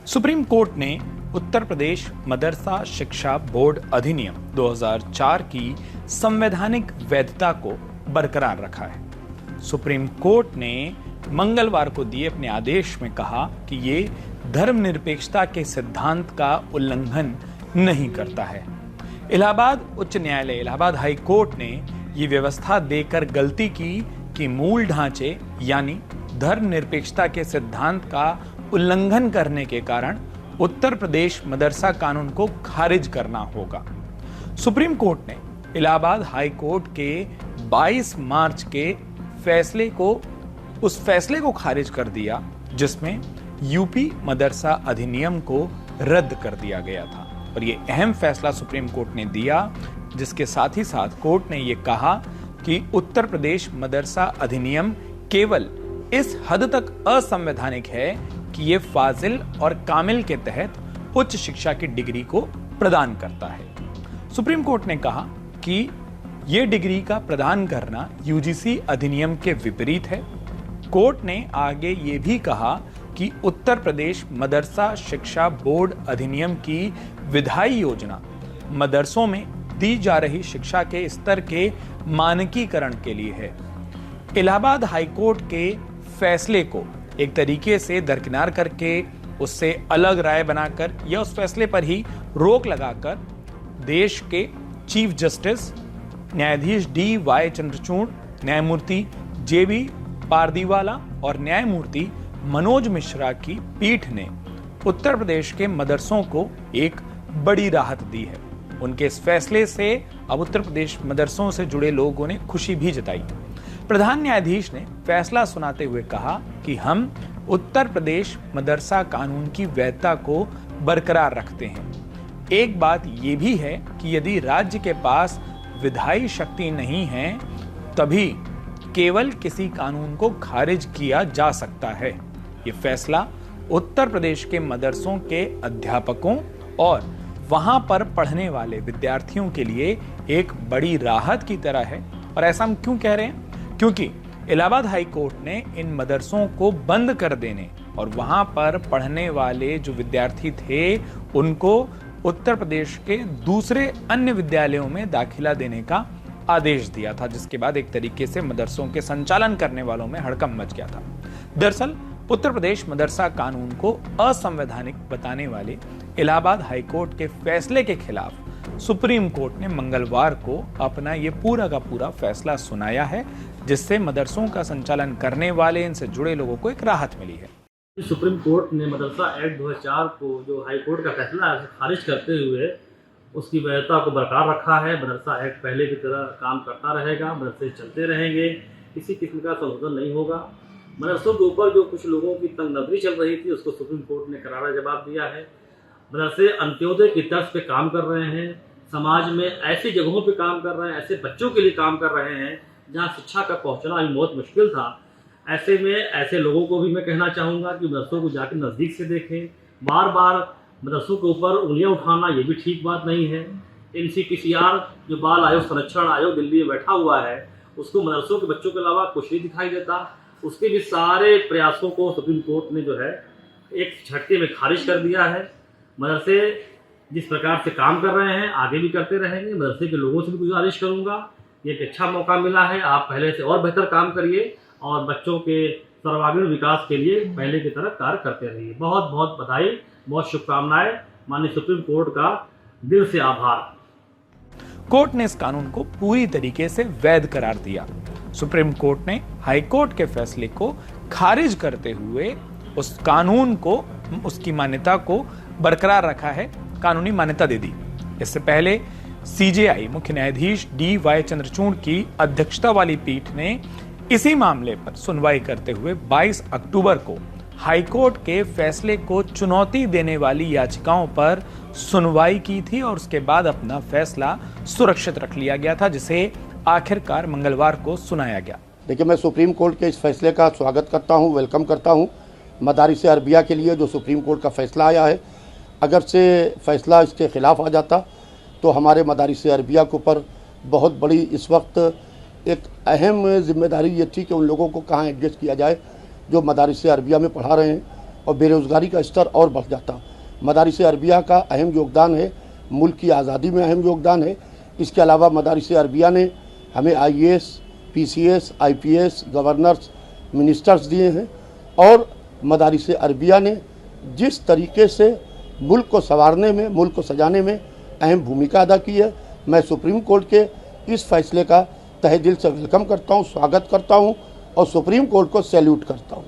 Supreme court ने उत्तर प्रदेश मदरसा शिक्षा board अधिनियम 2004 की संवैधानिक वैधता को बरकरार रखा है। सुप्रीम कोर्ट ने मंगलवार को दिए अपने आदेश में कहा कि ये धर्मनिरपेक्षता के सिद्धांत का उल्लंघन नहीं करता है। इलाहाबाद उच्च न्यायालय, इलाहाबाद हाई कोर्ट ने ये व्यवस्था देकर गलती की कि मूल ढांचे यानी धर्मनिरपेक्षता के सिद्धांत का उल्लंघन करने के कारण उत्तर प्रदेश मदरसा कानून को खारिज करना होगा। सुप्रीम कोर्ट ने इलाहाबाद हाई कोर्ट के 22 मार्च के उस फैसले को खारिज कर दिया जिसमें यूपी मदरसा अधिनियम को रद्द कर दिया गया था। और ये अहम फैसला सुप्रीम कोर्ट ने दिया, जिसके साथ ही साथ कोर्ट ने ये कहा कि उत्तर प्रदेश मदरसा अधिनियम केवल इस हद तक असंवैधानिक है कि ये फाजिल और कामिल के तहत उच्च शिक्षा की डिग्री को प्रदान करता है। सुप्रीम कोर्ट ने कहा कि ये डिग्री का प्रदान करना यूजीसी अधिनियम के विपरीत है। कोर्ट ने आगे ये भी कहा कि उत्तर प्रदेश मदरसा शिक्षा बोर्ड अधिनियम की विधायी योजना मदरसों में दी जा रही शिक्षा के स्तर के मानकीकरण के लिए है। इलाहाबाद हाई कोर्ट के फैसले को एक तरीके से दरकिनार करके उससे अलग राय बनाकर या उस फैसले पर ही रोक लगाकर देश के चीफ जस्टिस न्यायाधीश DY चंद्रचूड़, न्यायमूर्ति JB पारदीवाला और न्यायमूर्ति मनोज मिश्रा की पीठ ने उत्तर प्रदेश के मदरसों को एक बड़ी राहत दी है। उनके इस फैसले से अब उत्तर प्रदेश मदरसों से जुड़े लोगों ने खुशी भी जताई। प्रधान न्यायाधीश ने फैसला सुनाते हुए कहा कि हम उत्तर प्रदेश मदरसा कानून की वैधता को बरकरार रखते हैं। एक बात यह भी है कि यदि राज्य के पास विधायी शक्ति नहीं है तभी केवल किसी कानून को खारिज किया जा सकता है। ये फैसला उत्तर प्रदेश के मदरसों के अध्यापकों और वहां पर पढ़ने वाले विद्यार्थियों के लिए एक बड़ी राहत की तरह है। और ऐसा हम क्यों कह रहे हैं? क्योंकि इलाहाबाद हाई कोर्ट ने इन मदरसों को बंद कर देने और वहां पर पढ़ने वाले जो विद्यार्थी थे उनको उत्तर प्रदेश के दूसरे अन्य विद्यालयों में दाखिला देने का आदेश दिया था, जिसके बाद एक तरीके से मदरसों के संचालन करने वालों में हड़कंप मच गया था। दरअसल उत्तर प्रदेश मदरसा कानून को असंवैधानिक बताने वाले इलाहाबाद हाई कोर्ट के फैसले के खिलाफ सुप्रीम कोर्ट ने मंगलवार को अपना ये पूरा का पूरा फैसला सुनाया है, जिससे मदरसों का संचालन करने वाले इनसे जुड़े लोगों को एक राहत मिली है। सुप्रीम कोर्ट ने मदरसा एक्ट 2004 को जो हाई कोर्ट का फैसला है खारिज करते हुए उसकी वैधता को बरकरार रखा है। मदरसा एक्ट पहले की तरह काम करता रहेगा, मदरसे चलते रहेंगे, किसी किस्म का संशोधन नहीं होगा। मदरसों के ऊपर जो कुछ लोगों की तंग नजरी चल रही थी उसको सुप्रीम कोर्ट ने करारा जवाब दिया है। मदरसे अंत्योदय की तर्ज पे काम कर रहे हैं, समाज में ऐसी जगहों पे काम कर रहे हैं, ऐसे बच्चों के लिए काम कर रहे हैं जहाँ शिक्षा का पहुँचना अभी बहुत मुश्किल था। ऐसे में ऐसे लोगों को भी मैं कहना चाहूँगा कि मदरसों को जाकर नज़दीक से देखें। बार बार मदरसों के ऊपर उंगलियाँ उठाना ये भी ठीक बात नहीं है। NCPCR जो बाल आयोग संरक्षण आयोग दिल्ली में बैठा हुआ है उसको मदरसों के बच्चों के अलावा कुछ नहीं दिखाई देता। उसके भी सारे प्रयासों को सुप्रीम कोर्ट ने जो है एक झटके में खारिज कर दिया है। मदरसे जिस प्रकार से काम कर रहे हैं आगे भी करते रहेंगे। मदरसे के लोगों से भी गुजारिश करूंगा, ये एक अच्छा मौका मिला है, आप पहले से और बेहतर काम करिए और बच्चों के सर्वांगीण विकास के लिए पहले की तरह कार्य करते रहिए। बहुत बहुत बधाई, बहुत शुभकामनाएं। माननीय सुप्रीम कोर्ट का दिल से आभार। कोर्ट ने इस कानून को पूरी तरीके से वैध करार दिया। सुप्रीम कोर्ट ने हाई कोर्ट के फैसले को खारिज करते हुए उस कानून को, उसकी मान्यता को बरकरार रखा है, कानूनी मान्यता दे दी। इससे पहले CJI मुख्य न्यायाधीश DY चंद्रचूड़ की अध्यक्षता वाली पीठ ने इसी मामले पर सुनवाई करते हुए 22 अक्टूबर को हाई कोर्ट के फैसले को चुनौती देने वाली याचिकाओं पर सुनवाई की थी और उसके बाद अपना फैसला सुरक्षित रख लिया गया था, जिसे आखिरकार मंगलवार को सुनाया गया। देखिए, मैं सुप्रीम कोर्ट के इस फैसले का स्वागत करता हूं, वेलकम करता हूं। मदारिस अरबिया के लिए जो सुप्रीम कोर्ट का फैसला आया है, अगर से फैसला इसके खिलाफ आ जाता तो हमारे मदारिस अरबिया के ऊपर बहुत बड़ी इस वक्त एक अहम जिम्मेदारी ये थी कि उन लोगों को कहाँ एडजस्ट किया जाए जो मदारिस अरबिया में पढ़ा रहे हैं। और बेरोज़गारी का स्तर और बढ़ जाता। मदारिस अरबिया का अहम योगदान है, मुल्क की आज़ादी में अहम योगदान है। इसके अलावा मदारिस अरबिया ने हमें IAS, PCS, IPS, governors, ministers दिए हैं और मदारिस अरबिया ने जिस तरीके से मुल्क को संवारने में, मुल्क को सजाने में अहम भूमिका अदा की है, मैं सुप्रीम कोर्ट के इस फैसले का तहे दिल से वेलकम करता हूँ, स्वागत करता हूँ और सुप्रीम कोर्ट को सैल्यूट करता हूँ।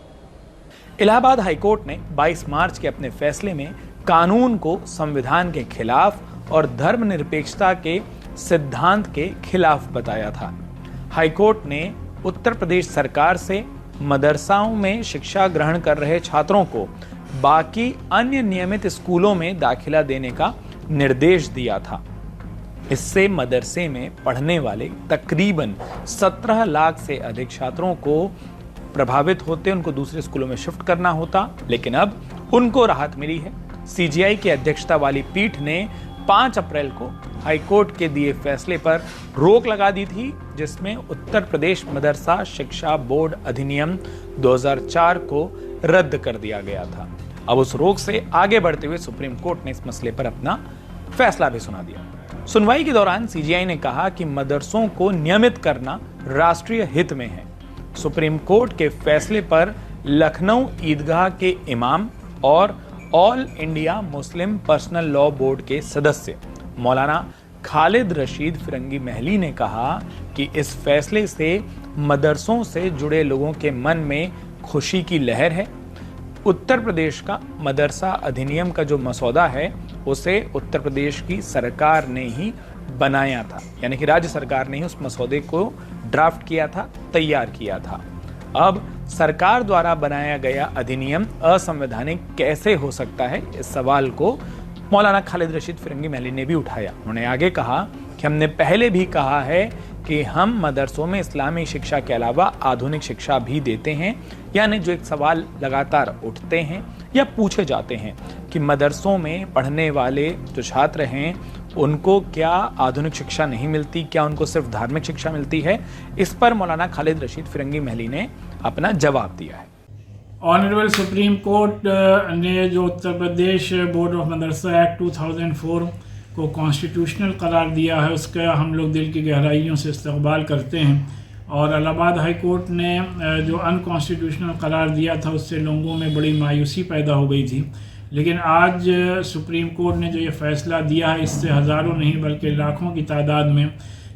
इलाहाबाद हाईकोर्ट ने 22 मार्च के अपने फैसले में कानून को संविधान के खिलाफ और धर्मनिरपेक्षता के सिद्धांत के खिलाफ बताया था। हाईकोर्ट ने उत्तर प्रदेश सरकार से मदरसाओं में शिक्षा ग्रहण कर रहे छात्रों को बाकी अन्य नियमित स्कूलों में दाखिला देने का निर्देश दिया था। इससे मदरसे में पढ़ने वाले तकरीबन 17 लाख से अधिक छात्रों को प्रभावित होते, उनको दूसरे स्कूलों में शिफ्ट करना होता, लेकिन अब उनको राहत मिली है। CGI की अध्यक्षता वाली पीठ ने 5 अप्रैल को हाईकोर्ट के दिए फैसले पर रोक लगा दी थी, जिसमें उत्तर प्रदेश मदरसा शिक्षा बोर्ड अधिनियम 2004 को रद्द कर दिया गया था। अब उस रोक से आगे बढ़ते हुए सुप्रीम कोर्ट ने इस मसले पर अपना फैसला भी सुना दिया। सुनवाई के दौरान CGI ने कहा कि मदरसों को नियमित करना राष्ट्रीय हित में है। सुप्रीम कोर्ट के फैसले पर लखनऊ ईदगाह के इमाम और all India Muslim personal law board के सदस्य मौलाना खालिद रशीद फिरंगी महली ने कहा कि इस फैसले से मदरसों से जुड़े लोगों के मन में खुशी की लहर है। उत्तर प्रदेश का मदरसा अधिनियम का जो मसौदा है उसे उत्तर प्रदेश की सरकार ने ही बनाया था, यानी कि राज्य सरकार ने ही उस मसौदे को ड्राफ्ट किया था, तैयार किया था। अब सरकार द्वारा बनाया गया अधिनियम असंवैधानिक कैसे हो सकता है, इस सवाल को मौलाना खालिद रशीद फिरंगी महली ने भी उठाया। उन्होंने आगे कहा कि हमने पहले भी कहा है कि हम मदरसों में इस्लामी शिक्षा के अलावा आधुनिक शिक्षा भी देते हैं, यानी जो एक सवाल लगातार उठते हैं या पूछे जाते हैं कि मदरसों में पढ़ने वाले जो छात्र हैं उनको क्या आधुनिक शिक्षा नहीं मिलती, क्या उनको सिर्फ धार्मिक शिक्षा मिलती है, इस पर मौलाना खालिद रशीद फिरंगी महली ने अपना जवाब दिया है। ऑनरेबल सुप्रीम कोर्ट ने जो Uttar Pradesh board of Madrasa act 2004 को कॉन्स्टिट्यूशनल करार दिया है, उसका हम लोग दिल की गहराइयों से इस्तकबाल करते हैं। और इलाहाबाद हाई कोर्ट ने जो अनकॉन्स्टिट्यूशनल करार दिया था उससे लोगों में बड़ी मायूसी पैदा हो गई थी, लेकिन आज सुप्रीम कोर्ट ने जो ये फ़ैसला दिया है, इससे हज़ारों नहीं बल्कि लाखों की तादाद में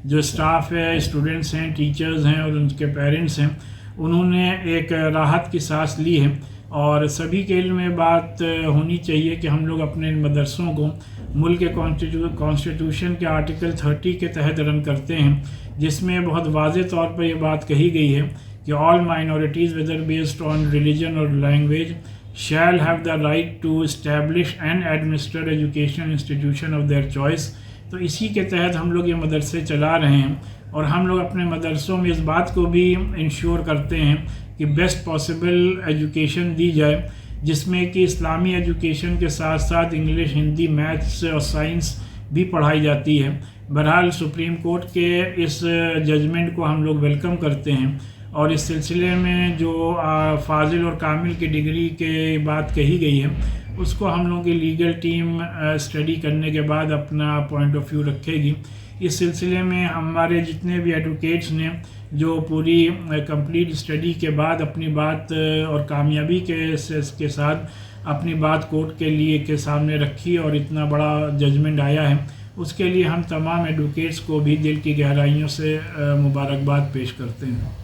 जो स्टाफ है, स्टूडेंट्स हैं, टीचर्स हैं और उनके पेरेंट्स हैं, उन्होंने एक राहत की सांस ली है। और सभी के इल्म में बात होनी चाहिए कि हम लोग अपने मदरसों को मुल्क के कॉन्स्टिट्यूशन के आर्टिकल 30 के तहत रन करते हैं, जिसमें बहुत वाज़ेह तौर पर यह बात कही गई है कि all minorities whether based on religion और language shall have the right to establish and administer education institution of their choice। तो इसी के तहत हम लोग ये मदरसे चला रहे हैं और हम लोग अपने मदरसों में इस बात को भी इंश्योर करते हैं कि बेस्ट पॉसिबल एजुकेशन दी जाए, जिसमें कि इस्लामी एजुकेशन के साथ साथ इंग्लिश, हिंदी, मैथ्स और साइंस भी पढ़ाई जाती है। बहरहाल सुप्रीम कोर्ट के इस जजमेंट को हम लोग वेलकम करते हैं और इस सिलसिले में जो फाजिल और कामिल की डिग्री के बात कही गई है उसको हम लोगों की लीगल टीम स्टडी करने के बाद अपना पॉइंट ऑफ व्यू रखेगी। इस सिलसिले में हमारे जितने भी एडवोकेट्स ने जो पूरी कंप्लीट स्टडी के बाद अपनी बात और कामयाबी के साथ अपनी बात कोर्ट के लिए के सामने रखी और इतना बड़ा जजमेंट आया है, उसके लिए हम तमाम एडवोकेट्स को भी दिल की गहराइयों से मुबारकबाद पेश करते हैं।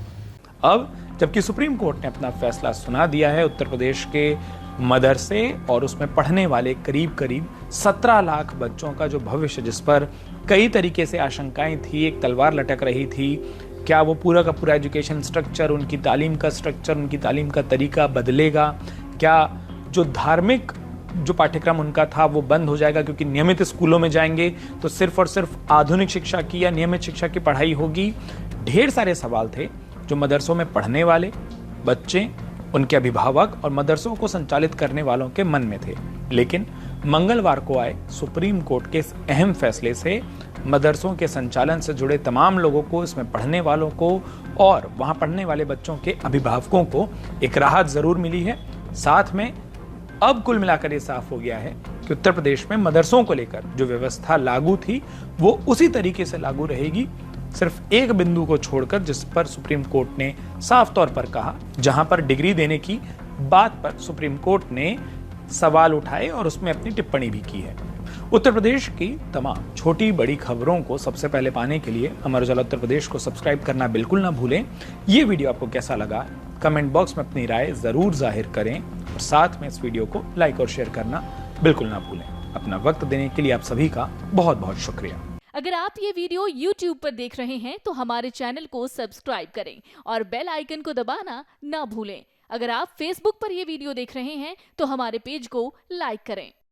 अब जबकि सुप्रीम कोर्ट ने अपना फैसला सुना दिया है, उत्तर प्रदेश के मदरसे और उसमें पढ़ने वाले करीब 17 लाख बच्चों का जो भविष्य, जिस पर कई तरीके से आशंकाएं थी, एक तलवार लटक रही थी, क्या वो पूरा का पूरा एजुकेशन स्ट्रक्चर, उनकी तालीम का स्ट्रक्चर, उनकी तालीम का तरीका बदलेगा, क्या जो धार्मिक जो पाठ्यक्रम उनका था वो बंद हो जाएगा क्योंकि नियमित स्कूलों में जाएंगे तो सिर्फ और सिर्फ आधुनिक शिक्षा की या नियमित शिक्षा की पढ़ाई होगी। ढेर सारे सवाल थे जो मदरसों में पढ़ने वाले बच्चे, उनके अभिभावक और मदरसों को संचालित करने वालों के मन में थे। लेकिन मंगलवार को आए सुप्रीम कोर्ट के इस अहम फैसले से मदरसों के संचालन से जुड़े तमाम लोगों को, इसमें पढ़ने वालों को और वहां पढ़ने वाले बच्चों के अभिभावकों को एक राहत जरूर मिली है। साथ में अब कुल मिलाकर ये साफ हो गया है कि उत्तर प्रदेश में मदरसों को लेकर जो व्यवस्था लागू थी वो उसी तरीके से लागू रहेगी, सिर्फ एक बिंदु को छोड़कर, जिस पर सुप्रीम कोर्ट ने साफ तौर पर कहा, जहां पर डिग्री देने की बात पर सुप्रीम कोर्ट ने सवाल उठाए और उसमें अपनी टिप्पणी भी की है। उत्तर प्रदेश की तमाम छोटी बड़ी खबरों को सबसे पहले पाने के लिए अमर उजाला उत्तर प्रदेश को सब्सक्राइब करना बिल्कुल ना भूलें। ये वीडियो आपको कैसा लगा कमेंट बॉक्स में अपनी राय जरूर जाहिर करें और साथ में इस वीडियो को लाइक और शेयर करना बिल्कुल ना भूलें। अपना वक्त देने के लिए आप सभी का बहुत बहुत शुक्रिया। अगर आप ये वीडियो YouTube पर देख रहे हैं तो हमारे चैनल को सब्सक्राइब करें और बेल आइकन को दबाना ना भूलें। अगर आप Facebook पर ये वीडियो देख रहे हैं तो हमारे पेज को लाइक करें।